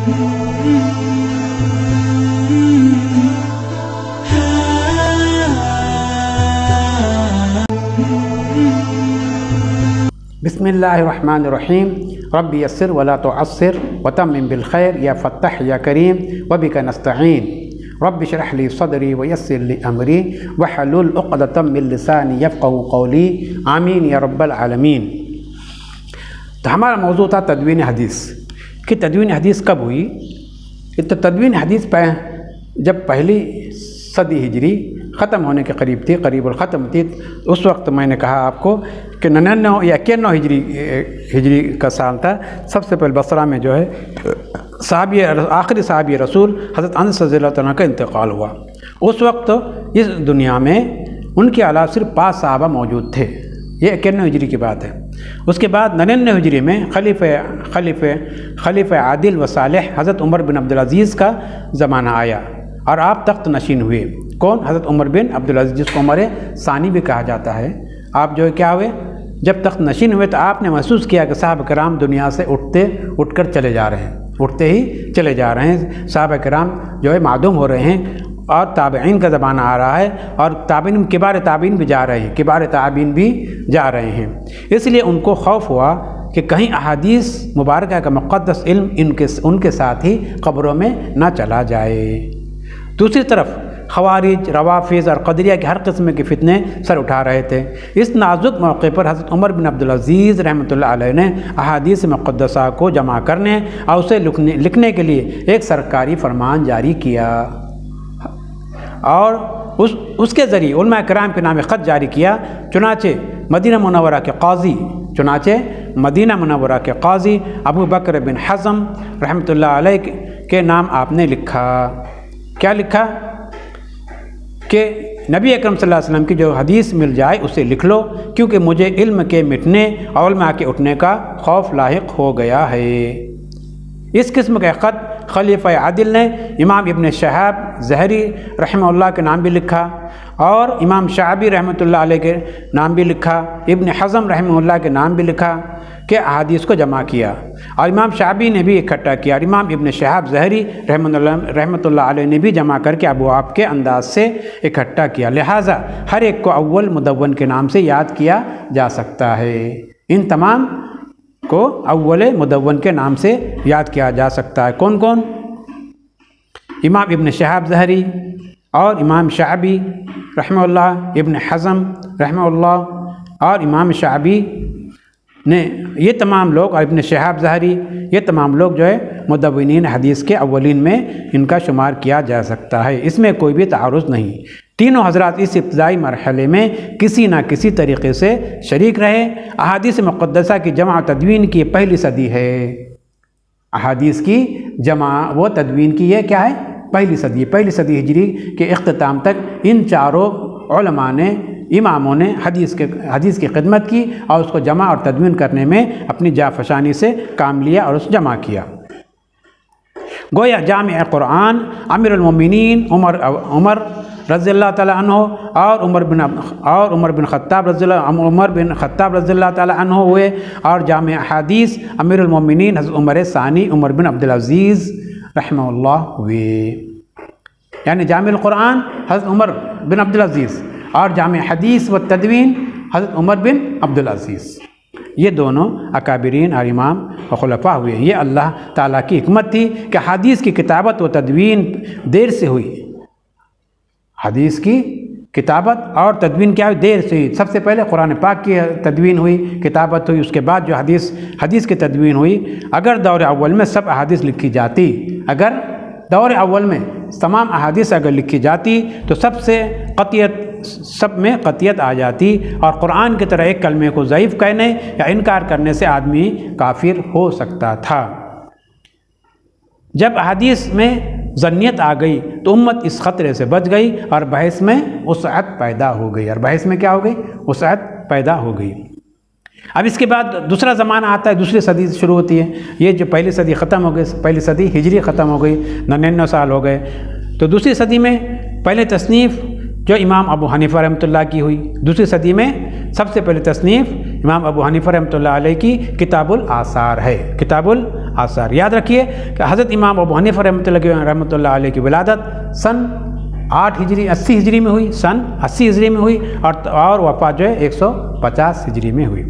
बिस्मिल्लाहिर्रहमानिर्रहीम रब्बि यस्सिर वला तुअस्सिर वतम्मिम बिलखैर या फत्तह या करीम वबिका नस्तईन रब्बि इश्रह ली सदरी वयस्सिर ली अमरी वहलुल उक़दतम मिन लिसानी यफ़क़हू क़ौली आमीन या रब्बल आलमीन। तो हमारा मौजू था तदवीन हदीस कि तदवीन हदीस कब हुई। तो तदवीन हदीस जब पहली सदी हिजरी ख़त्म होने के करीब थी, करीबुल ख़त्म थी, उस वक्त मैंने कहा आपको कि 99 या 91 हिजरी का साल था। सबसे पहले बसरा में जो है आखिरी साहबी रसूल हज़रत अनस रज़ियल्लाहु अन्हु का इंतकाल हुआ। उस वक्त इस दुनिया में उनके अलावा सिर्फ 5 साहबा मौजूद थे। ये 91 हिजरी की बात है। उसके बाद 99 हिजरी में खलीफ़ा आदिल व सालेह हज़रत उमर बिन अब्दुल अज़ीज़ का ज़माना आया और आप तख्त नशीन हुए। कौन? हज़रत उमर बिन अब्दुल अज़ीज़, जिसको उमर सानी भी कहा जाता है। आप जो है क्या हुए, जब तख्त नशीन हुए तो आपने महसूस किया कि साहब कराम दुनिया से उठकर चले जा रहे हैं, उठते ही चले जा रहे हैं। साहब कराम जो है मादूम हो रहे हैं और ताबईन का ज़माना आ रहा है और किबार ताबीन भी जा रहे हैं, किबार ताबीन भी जा रहे हैं। इसलिए उनको खौफ हुआ कि कहीं अहादीस मुबारका का मुक़द्दस इल्म उनके साथ ही कब्रों में ना चला जाए। दूसरी तरफ खवारिज, रवाफिज़ और क़दरिया के हर किस्म के फितने सर उठा रहे थे। इस नाजुक मौके पर हज़रत उमर बिन अब्दुल अज़ीज़ रहमतुल्लाह अलैह ने अहादीस मुक़द्दसा को जमा करने और उसे लिखने के लिए एक सरकारी फरमान जारी किया और उसके ज़रिए उलमा किराम के नाम ख़त जारी किया। चुनाचे मदीना मुनव्वरा के क़ाज़ी अबू बकर बिन हज़म रहमतुल्लाह अलैह के नाम आपने लिखा। क्या लिखा कि नबी अकरम सल्लल्लाहु अलैहि वसल्लम की जो हदीस मिल जाए उसे लिख लो, क्योंकि मुझे इल्म के मिटने और उलमा के उठने का खौफ लाहिक हो गया है। इस किस्म का ख़त खलीफ़ा आदिल ने इमाम इब्न शहाब ज़हरी रहमतुल्लाह के नाम भी लिखा और इमाम शाबी रहमतुल्लाह अलैह के नाम भी लिखा, इब्न हज़म रहमतुल्लाह के नाम भी लिखा कि अहादीस को जमा किया और इमाम शाबी ने भी इकट्ठा किया और इमाम इब्न शहाब ज़हरी रहमतुल्लाह अलैह ने भी जमा करके अबवाब के अंदाज से इकट्ठा किया। लिहाजा हर एक को अव्वल मुदव्वन के नाम से याद किया जा सकता है। इन तमाम को अव्वल मुदव्वन के नाम से याद किया जा सकता है। कौन कौन? इमाम इब्न शहाब ज़हरी और इमाम शाबी रहमतुल्लाह, इब्न हज़म रहमतुल्लाह और इमाम शाबी ने, ये तमाम लोग और इब्न शहाब ज़हरी, ये तमाम लोग जो है मुदव्विनीन हदीस के अव्वलीन में इनका शुमार किया जा सकता है। इसमें कोई भी तारुज़ नहीं। तीनों हज़रात इस इब्तिदाई मरहले में किसी न किसी तरीक़े से शरीक रहे। अहादीस मुक़द्दसा की जमा तदवीन की पहली सदी है। अहादीस की जमा वो तदवीन की ये क्या है? पहली सदी हिजरी के इख्तिताम तक इन चारों उलमा ने, इमामों ने हदीस की खिदमत की और उसको जमा और तदवीन करने में अपनी जाफशानी से काम लिया और उस जमा किया। गोया जामिअ कुरान अमीरुल मोमिनीन उमर रज़ियल्लाहु ताला अन्हु और उमर बिन ख़त्ताब रज़ियल्लाहु ताला अन्हु हुए और जामिअ हदीस अमीरुल मोमिनीन हज़रत उमर सानी उमर बिन अब्दुल अज़ीज़ रहमतुल्लाह हुए। यानी जामिअल कुरान हज़रत उमर बिन अब्दुल अज़ीज़ और जामिअ हदीस व तदवीन हज़रत उमर बिन अब्दुल अज़ीज़, ये दोनों अकाबिरीन और इमाम व खुलफा हुए। ये अल्लाह ताला की हिकमत थी कि हदीस की किताबत व तदवीन देर से हुई। हदीस की किताबत और तदवीन क्या हुई? देर से हुई। सबसे पहले कुरान पाक की तदवीन हुई, किताबत हुई, उसके बाद जो हदीस की तदवीन हुई। अगर दौर अव्वल में सब अहादीस लिखी जाती, अगर दौर अव्वल में तमाम अहादीस अगर लिखी जाती तो सब में क़तियत आ जाती और कुरान की तरह एक कलमे को ज़ईफ़ कहने या इनकार करने से आदमी काफिर हो सकता था। जब अहादीस में ज़न्नियत आ गई तो उम्मत इस ख़तरे से बच गई और बहस में वसअत पैदा हो गई। और बहस में क्या हो गई? वसअत पैदा हो गई। अब इसके बाद दूसरा ज़माना आता है, दूसरी सदी शुरू होती है। ये जो पहली सदी ख़त्म हो गई, पहली सदी हिजरी ख़त्म हो गई, 99 साल हो गए। तो दूसरी सदी में पहले तसनीफ़ जो इमाम अबू हनीफ़ा रहमतुल्लाह की हुई। दूसरी सदी में सबसे पहले तसनीफ़ इमाम अबू हनीफ़ा रहमतुल्लाह अलैह की किताबुल आसार है। किताबुल आसार। याद रखिए कि हज़रत इमाम अबू हनीफा रहमतुल्लाह अलैह की विलादत सन 80 हिजरी में हुई, सन 80 हिजरी में हुई, और वफ़ात जो है 150 हिजरी में हुई।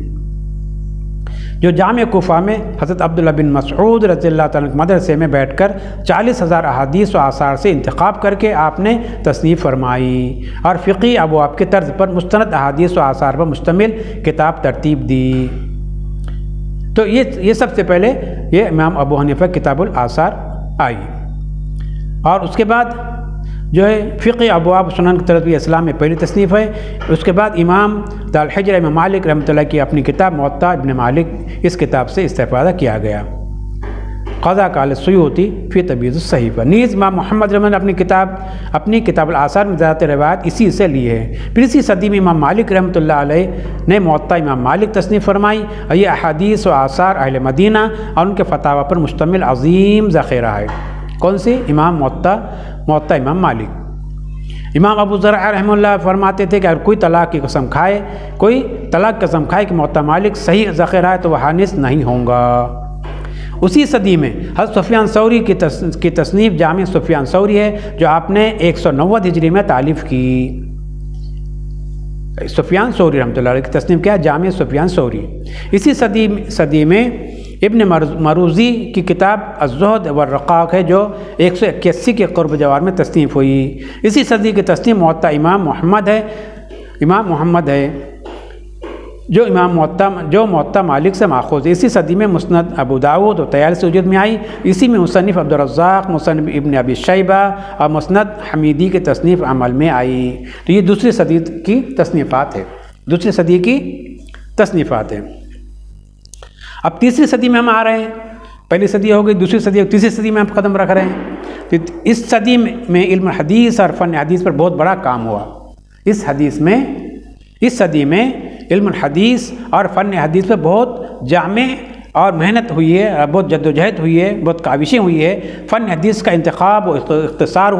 जो जामे कुफा में हज़रत अब्दुल्लाह बिन मसऊद रज़ियल्लाहु ताला के मदरसे में बैठकर 40,000 अहादीस व आसार से इंतखाब करके आपने तसनीफ़ फरमाई और फ़िक़ी अबवाब के तर्ज़ पर मुस्तनद अहादीस व आसार पर मुश्तमिल किताब तरतीब दी। तो ये सबसे पहले ये इमाम अबू हनीफा किताबुल आसार आई, और उसके बाद जो है फ़िक़ी अबवाब सुनन की तरफ इस्लाम में पहली तसनीफ़ है। उसके बाद इमाम दारुल हिज्र इमाम मालिक रहमतुल्लाह की अपनी किताब मुअत्ता इब्न मालिक, इस किताब से इस्तिफ़ादा किया गया। क़ज़ा काल सुयूती फ़ी तबयीज़ सहीफ़ा, नीज़ इमाम मोहम्मद रहमतुल्लाह ने अपनी किताबुल आसार में ज़्यादातर रिवायत इसी से ली है। फिर इसी सदी में इमाम मालिक रहमतुल्लाह अलैह ने मुअत्ता इमाम मालिक तसनीफ़ फरमाई, और ये अहादीस व आसार अहले मदीना और उनके फतावा पर मुश्तमिल अज़ीम ज़ख़ीरा है। कौन सी? इमाम मुअत्ता इमाम मालिक। इमाम अबू ज़रअ रहमतुल्लाह फरमाते थे कि अगर कोई तलाक़ की कसम खाए कि मुअत्ता मालिक सही ज़ख़ीरा है तो वह हानिस नहीं होगा। उसी सदी में हज़रत सुफ़ियान सौरी की तसनीफ़ जामे सुफ़ियान सौरी है, जो आपने 190 हिजरी में तालीफ़ की। सुफ़ियान सौरी रहमतुल्लाह अलैह की तसनीफ़ क्या है? जामे सुफ़ियान सौरी। इसी सदी में इब्न मरूज़ी की किताब अज़्ज़ुहद व रक़ाक़ है, जो 181 के क़ुर्ब जवार में तसनीफ़ हुई। इसी सदी की तसनीफ़ मुअत्ता इमाम मोहम्मद है, जो मुअत्ता मालिक से माख़ूज़ है। इसी सदी में मुस्नद अबू दाऊद और तयालिस वजूद में आई। इसी में मुसन्निफ़ अब्दुर रज़्ज़ाक़, मुसन्निफ़ इब्न अबी शैबा और मुस्नद हमीदी की तसनीफ़ अमल में आई। तो ये दूसरी सदी की तसनीफ़ात है। अब तीसरी सदी में हम आ रहे हैं। पहली सदी हो गई, दूसरी सदी, तीसरी सदी में हम कदम रख रहे हैं। तो इस सदी में इल्म हदीस और फ़न हदीस पर बहुत बड़ा काम हुआ। इस सदी में इल्म हदीस और फ़न हदीस पर बहुत जामे और मेहनत हुई है, बहुत जद्दोजहद हुई है, बहुत काविशें हुई है। फ़न हदीस का इंतखाब व इख्तिसार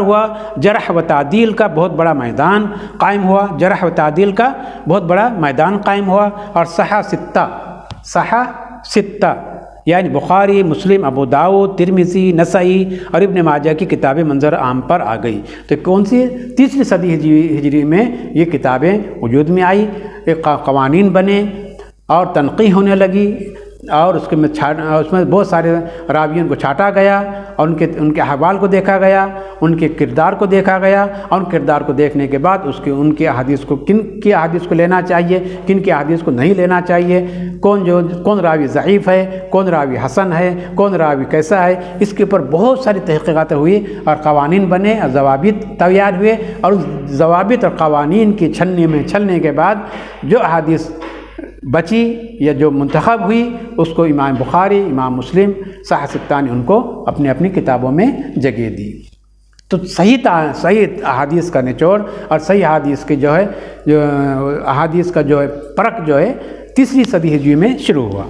हुआ। जरह व तादील का बहुत बड़ा मैदान कायम हुआ। और सहा सित्ता यानी बुखारी, मुस्लिम, अबू दाऊद, तिरमिज़ी, नसई और इब्न माजा की किताबें मंजर आम पर आ गई। तो कौन सी? तीसरी सदी हिजरी में ये किताबें वजूद में आई, एक क़वानीन बने और तनक़ीह होने लगी, और उसमें बहुत सारे रावियों को छाटा गया और उनके अहवाल को देखा गया, उनके किरदार को देखा गया, और किरदार को देखने के बाद उनके अहादीस को किन की अहादीस को लेना चाहिए, किन की अहादीस को नहीं लेना चाहिए, कौन रावी ज़ईफ़ है, कौन रावी हसन है, कौन रावी कैसा है, इसके ऊपर बहुत सारी तहक़ीक़ात हुई और क़वानीन बने और ज़वाबित तैयार हुए। और उस ज़वाबित और क़वानीन की छलने के बाद जो अहादीस बची या जो मुंतखब हुई, उसको इमाम बुखारी, इमाम मुस्लिम, सहा सित्ता ने उनको अपनी अपनी किताबों में जगह दी। तो सही अहादीस का निचोड़ और सही अहादीस की जो अहादीस का परख तीसरी सदी हिजरी में शुरू हुआ,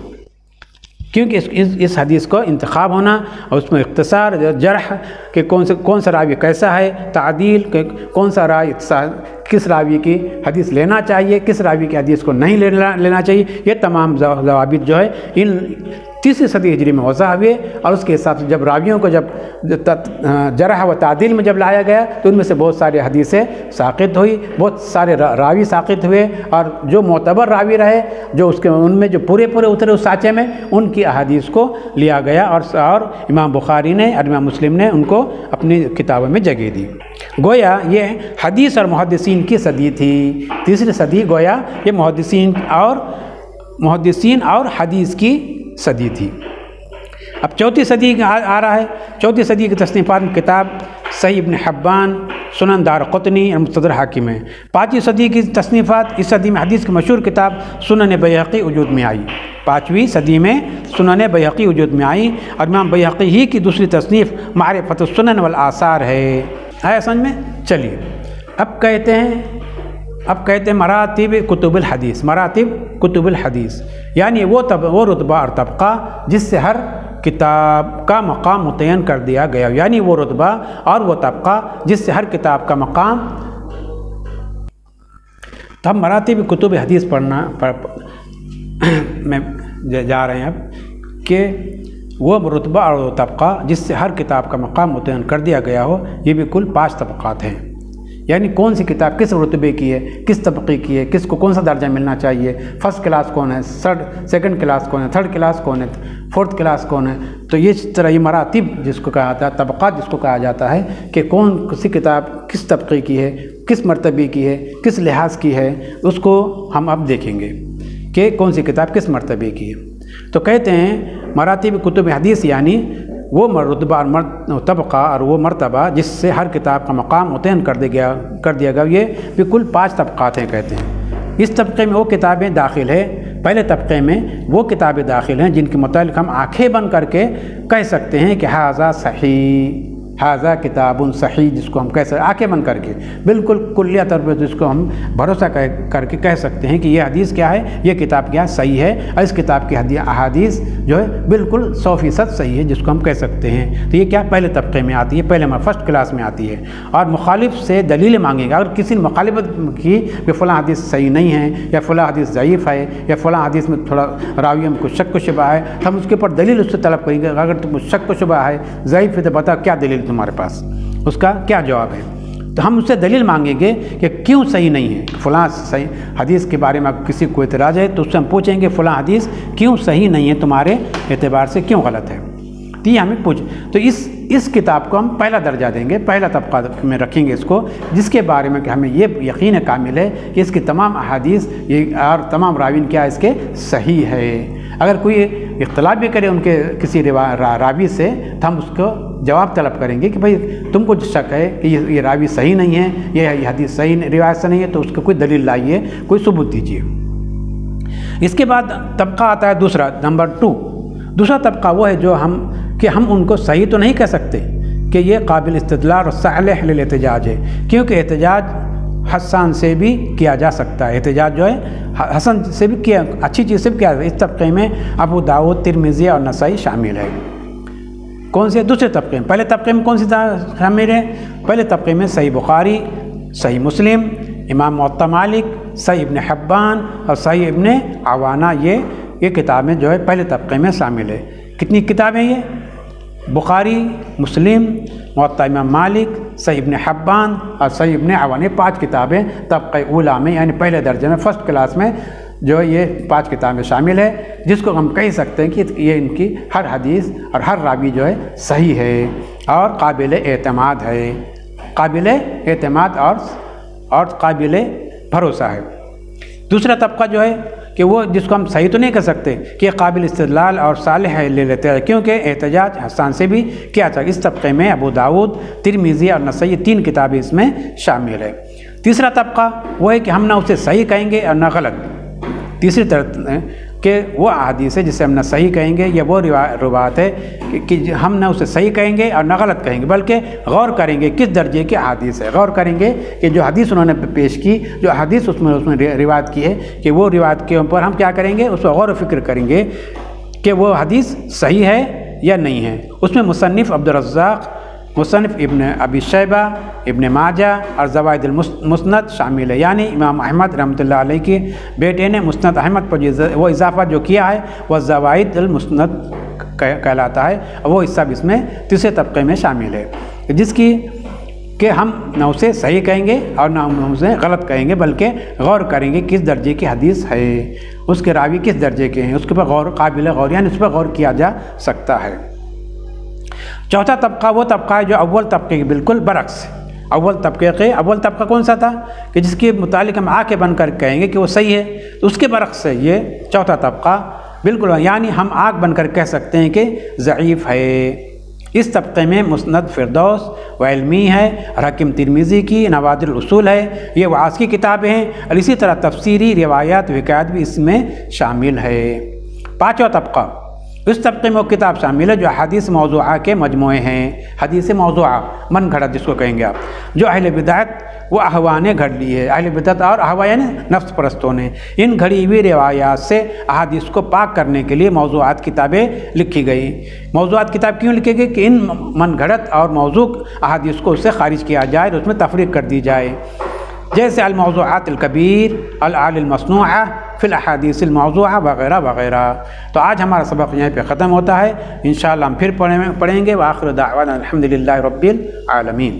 क्योंकि इस हदीस को इंतखाब होना और उसमें इख्तिसार, जरह के कौन सा रावी कैसा है, तादील के कौन सा रावी किस रावी की हदीस लेना चाहिए, किस रावी की हदीस को नहीं लेना चाहिए, ये तमाम ज़वाबित इन तीसरी सदी हिजरी में वज़ा हुए। और उसके हिसाब से जब रावियों को जरह व तादील में जब लाया गया तो उनमें से बहुत सारी हदीसें साक़ित हुई, बहुत सारे रावी साक़ित हुए, और जो मोतबर रावी रहे, जो उनमें जो पूरे उतरे उस साँचे में, उनकी अहादीस को लिया गया और इमाम बुखारी ने और इमाम मुस्लिम ने उनको अपनी किताबों में जगह दी। गोया ये हदीस और मुहद्दिसीन की सदी थी। तीसरी सदी गोया ये मुहद्दिसीन और हदीस की सदी थी। अब चौथी सदी आ रहा है। चौथी सदी की तसनीफ़ात में किताब सही इब्न हिब्बान, सुनन दारक़ुतनी और मुस्तदरक हाकिम है। पाँचवीं सदी की तसनीफ़ात, इस सदी में हदीस की मशहूर किताब सुनन बैहक़ी वजूद में आई। पाँचवीं सदी में सुनन बैहक़ी वजूद में आई और इमाम बैहक़ी ही की दूसरी तसनीफ़ मारिफ़तुस सुनन वल आसार है समझ में? चलिए अब कहते हैं मरातिब कुतुबुल हदीस, यानी वो रुतबा और तबका जिससे हर किताब का मकाम मुतय्यन कर दिया गया, यानी वो रुतबा और वो तबका जिससे हर किताब का मकाम। तो हम मरातिब कुतुब हदीस में جا رہے ہیں اب کہ وہ رتبہ اور وہ طبقہ جس سے ہر کتاب کا مقام متعین کر دیا گیا ہو، یہ بھی کل 5 طبقات ہیں۔ یعنی کون سی کتاب کس رتبے کی ہے، کس طبقے کی ہے، کس کو کون سا درجہ ملنا چاہیے، فرسٹ کلاس کون ہے، سیکنڈ کلاس کون ہے، تھرڈ کلاس کون ہے، فورتھ کلاس کون ہے۔ تو اس طرح یہ مراتب جس کو کہا جاتا ہے، طبقات جس کو کہا جاتا ہے کہ کون سی کتاب کس طبقے کی ہے، کس مرتبے کی ہے، کس لحاظ کی ہے، اس کو ہم اب دیکھیں گے کہ کون سی کتاب کس مرتبے کی ہے۔ تو کہتے ہیں مراتب کتب حدیث یعنی وہ رتبہ اور طبقہ اور وہ مرتبہ جس سے ہر کتاب کا مقام متعین کر دیا گیا، یہ بھی کل 5 طبقات ہیں کہتے ہیں۔ اس طبقے میں وہ کتابیں داخل ہیں، پہلے طبقے میں وہ کتابیں داخل ہیں جن کے متعلق ہم آنکھیں بند کر کے کہہ سکتے ہیں کہ ھذا صحیح، ھذا کتاب صحیح، جس کو ہم کہہ سکتے آنکھیں بند کر کے بالکل کلیہ طور پر جس کو ہم بھروسہ کر کے کہہ سکتے ہیں کہ یہ حدیث کیا ہے، یہ کتاب کیا صحیح ہے، اور اس کتاب کی احادیث جو ہے بالکل 100% صحیح ہے، جس کو ہم کہہ سکتے ہیں۔ تو یہ کیا پہلے طبقے میں آتی ہے، پہلے فرسٹ کلاس میں آتی ہے۔ اور مخالف سے دلیل مانگے گا، اگر کسی نے مخالفت کی کہ فلاں حدیث صحیح نہیں ہے، یا فلاں حدیث ضعیف ہے، یا فلاں حدیث میں تھوڑا راویوں میں کچھ شک و شبہ ہے، تو ہم اس کے اوپر دلیل اس سے طلب کریں گے۔ اگر تم شک و شبہ ہے، ضعیف ہے، تو بتا کیا دلیل تمہارے پاس، اس کا کیا جواب ہے۔ تو ہم اس سے دلیل مانگیں گے کہ کیوں صحیح نہیں ہے، فلاں صحیح حدیث کے بارے میں کسی کو اعتراض ہے تو اس سے ہم پوچھیں گے فلاں حدیث کیوں صحیح نہیں ہے، تمہارے اعتبار سے کیوں غلط ہے، تو یہ ہمیں پوچھ۔ تو اس کتاب کو ہم پہلا درجہ دیں گے، پہلا طبقہ میں رکھیں گے اس کو، جس کے بارے میں کہ ہمیں یہ یقین کامل ہے کہ اس کی تمام احادیث اور تمام راوین کیا اس کے صحیح ہے۔ اگر کوئی اختلاف بھی کرے ان کے کسی راوی سے تو ہم اس کو جواب طلب کریں گے کہ بھائی تم کو شک ہے کہ یہ راوی صحیح نہیں ہے، یہ حدیث صحیح روایت سے نہیں ہے، تو اس کو کوئی دلیل لائیے، کوئی ثبوت دیجیے۔ اس کے بعد طبقہ آتا ہے دوسرا، نمبر 2۔ دوسرا طبقہ وہ ہے جو ہم ان کو صحیح تو نہیں کہہ سکتے کہ یہ قابل استدلال اور صالح للاحتجاج ہے، کیونکہ احتجاج حسان سے بھی کیا جا سکتا ہے، احتجاج جو ہے حسن سے بھی کیا، اچھی چیز سے بھی کیا۔ اس طبقے میں ابو داؤد، ترمذی اور نسائی شامل ہے۔ کون سے؟ دوسرے طبقے میں۔ پہلے طبقے میں کون سی شامل ہے؟ پہلے طبقے میں صحیح بخاری، صحیح مسلم، امام موطا مالک، صحیح ابن حبان اور صحیح ابن عوانہ، یہ کتابیں جو ہے پہلے طبقے میں شامل ہے۔ کتنی کتابیں یہ؟ بخاری، مسلم، موطا امام مالک، صحیح ابن حبان اور صحیح ابن عوانہ، 5 کتابیں طبقہ اولیٰ میں یعنی پہلے درجے میں، فرسٹ کلاس میں جو یہ 5 کتابیں شامل ہے، جس کو ہم کہہ سکتے ہیں کہ یہ ان کی ہر حدیث اور ہر راوی جو ہے صحیح ہے اور قابل اعتماد ہے، قابل اعتماد اور قابل بھروسہ ہے۔ دوسرا طبقہ جو ہے کہ وہ جس کو ہم صحیح تو نہیں کہہ سکتے کہ یہ قابل استدلال اور صالح ہے لے لیتے ہیں، کیونکہ احتجاج حسان سے بھی کیا جائے۔ اس طبقے میں ابو داؤد، ترمذی اور نسائی 3 کتابیں اس میں شامل ہے۔ تیسرا طبقہ وہ ہے کہ ہم نہ اسے صحیح کہیں گے اور نہ غلط۔ تیسری طرف کہ وہ احادیث ہے جسے ہم نہ صحیح کہیں گے، یا وہ روایت ہے کہ ہم نہ اسے صحیح کہیں گے اور نہ غلط کہیں گے، بلکہ غور کریں گے کس درجے کی احادیث ہے، غور کریں گے کہ جو حدیث انہوں نے پیش کی، جو حدیث اس میں روایت کی ہے، کہ وہ روایت کے اوپر ہم کیا کریں گے، اس پر غور و فکر کریں گے کہ وہ حدیث صحیح ہے یا نہیں ہے۔ اس میں مصنف عبدالرزاق، مصنف ابن ابی شیبہ، ابن ماجہ اور زوائد المسند شامل ہے، یعنی امام احمد رحمۃ اللہ علیہ کے بیٹے نے مسند احمد پر وہ اضافہ جو کیا ہے وہ زوائد المسند کہلاتا ہے، اور وہ حصہ بھی اس میں تیسرے طبقے میں شامل ہے، جس کی کہ ہم نہ اسے صحیح کہیں گے اور نہ ہم اسے غلط کہیں گے، بلکہ غور کریں گے کس درجے کی حدیث ہے، اس کے راوی کس درجے کے ہیں، اس کے پر قابل غور یعنی اس پر غور کیا جا سکتا ہے۔ چوتھا طبقہ وہ طبقہ ہے جو اول طبقے کے بالکل برعکس ہے۔ اول طبقہ کون سا تھا کہ جس کے متعلق ہم آنکھیں بند کر کہیں گے کہ وہ صحیح ہے، تو اس کے برعکس ہے یہ چوتھا طبقہ بالکل، یعنی ہم آنکھ بند کر کہہ سکتے ہیں کہ ضعیف ہے۔ اس طبقے میں مسند فردوس و علمی ہے، اور حکیم ترمذی کی نوادر الاصول ہے، یہ وعاظ کی کتابیں ہیں، اور اسی طرح تفسیری روایات و حکایات بھی اس میں شامل ہے۔ پانچواں طبقہ، اس طبقے میں وہ کتاب شامل ہے جو حدیث موضوعہ کے مجموعے ہیں، حدیث موضوعہ من گھڑت جس کو کہیں گے آپ، جو اہل بدعت و احوا نے گھڑ لی ہے، اہل بدعت اور احوا یعنی نفس پرستوں نے ان گھڑی ہوئی روایات سے احادیث کو پاک کرنے کے لیے موضوعات کتابیں لکھی گئی۔ موضوعات کتاب کیوں لکھی گئی کہ ان من گھڑت اور موضوع احادیث کو اس سے خارج کیا جائے اور اس میں تفریق کر دی جائے، جیسے الموضوعات الکبیر، الاعلی المصنوعہ فی الاحادیث الموضوعہ وغیرہ وغیرہ۔ تو آج ہمارا سبق یہیں پہ ختم ہوتا ہے، انشاءاللہ ہم پھر پڑھیں گے۔ وآخر دعوانا الحمدللہ رب العالمین۔